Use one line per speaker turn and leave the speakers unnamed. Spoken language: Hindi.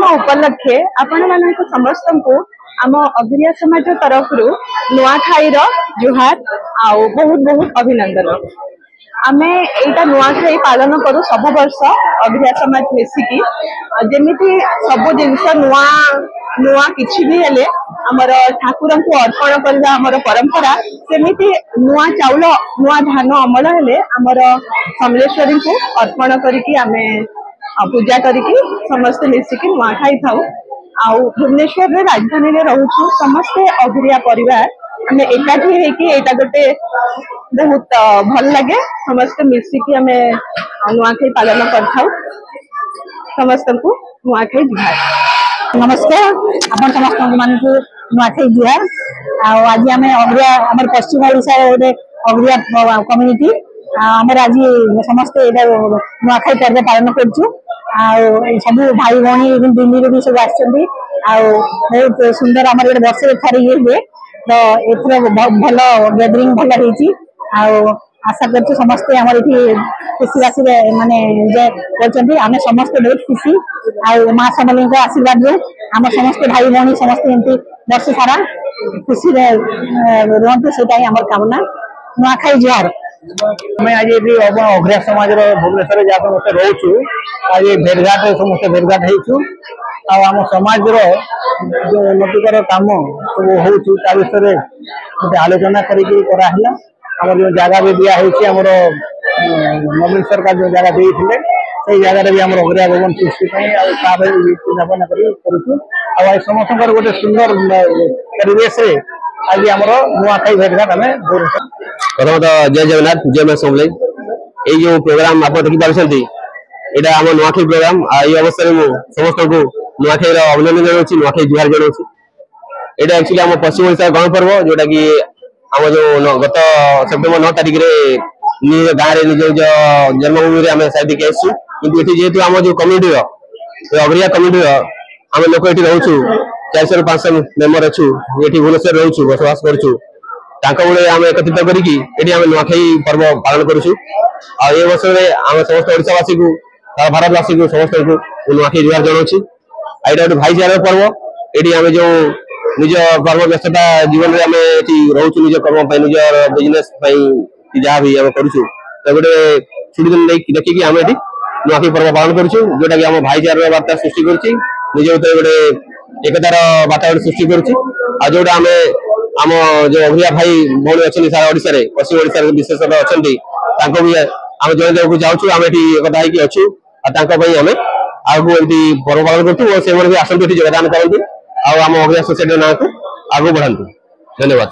उपलक्षे आपण मानक समस्त को आम अभिरिया समाज तरफ नुआखाई जुहार आउ बहुत बहुत अभिनंदन। आमे एटा नुआखाई पालन करू सब वर्ष अभिरिया समाज मिसिकी जेमिति सब जिनस नुआ नुआ किछि भी हेले हमर ठाकुर को अर्पण करबा हमर परंपरा सेमिति नुआ चाउल नुआ धान अमल हेले हमर समलेश्वरी को अर्पण करिकि आमे पूजा करिकि समस्त मिसिकी नुआखाई थाउ। आउ भुवनेश्वर रे राजधानी रे रहउछु समस्त अभिरिया परिवार हमें एकाठी हेकि एटा गोटे बहुत भल लगे समस्त मिसिकी हमें नुआखाई पालन करथाउ। समस्त को नुआखाई जुहार।
नमस्कार अपन समस्त मान को नुआखाई जुहार। आज आम अभिरिया आम पश्चिम ओडिशा गोटे अभिरिया कम्युनिटी आम आज समस्त नुआखाई पर्व पालन करूँ। सब भाई भाई दिल्ली भी सब बहुत सुंदर आम वर्ष थे ये हुए तो एथर भल गैदरिंग भल हो आशा कर समस्ते आम खुशी राशि मानने एंजय आम समस्त बहुत खुशी माँ समली आशीर्वाद आम समस्त भाई भाई समस्त एमती वर्ष सारा खुशी रुहतु से आम कामना। नुआखाई जुहार।
मैं आज अभिरिया समाज भुवनेश्वर जहाँ मत रोचु आज भेटघाट समस्त भेटघाट होम समाज जो उन्नतिकर कम सब हो विषय गोटे आलोचना कराला आम जो जगह भी दिखाई नवीन सरकार जो जगह देते से जगह भी आम अभिरिया भवन सृष्टि चिंतापना कर समस्त गोटे सुंदर परिवेश आज आम नुआखाई भेटघाट आम
प्रथम तो जय जगन्नाथ जय मां समलेई ये जो प्रोग्राम आप देखी पार्टी यहाँ आम नुआखाई प्रोग्राम ये अवसर में समस्त को नुआखाई अभिनंदन जनाऊँ नुआखाई जुहार जनाऊँ। यहाँ एक्चुअली आम पश्चिम ओडिशा गणपर्व जोटा कि आम जो गत सेप्टेम्बर 9 तारिख में गाँव में निज निज जन्मभूमि में आम साइड के आसू कि जेहेतु आम जो कम्युनिटी अभिरिया कम्युनिटी आम लोक ये रोचु 400 ରୁ 500 मेम्बर अच्छु ये भुवनेश्वर रोचु बसवास करूँ आम एकत्रित करके नुआखाई पर्व पालन करूँ। ये वर्ष में आम समस्त ओडिशावासी को भारतवासी को समस्त को नुआखाई जुहार जनाऊँ। यहाँ गोटे भाईचार पर्व ये आम जो निज कर्म व्यस्तता जीवन में आम रोचु निज कर्म निज बिजनेस जहाँ भी आम करूँ तो गोटे छुट्टी दिन देखिए आम ये नुआखाई पर्व पालन करूँ जोटा कि आम भाईचार वार्ता सृष्टि कर निज गोटे एकतार वातावरण सृष्टि करूँ। जोटा आम आम जो अभिरिया भाई भौणी अच्छा सारा ओडिशा पश्चिम ओडिशा विशेषतः अच्छा भी आम जन देवाक चाहूँ आम ये एकता होगी अच्छू आम आगू एमती पर्व पालन करूँ से भी आसतु ये योगदान करते आम अभिरिया सोसाइटी ना को आगू बढ़ातु। धन्यवाद।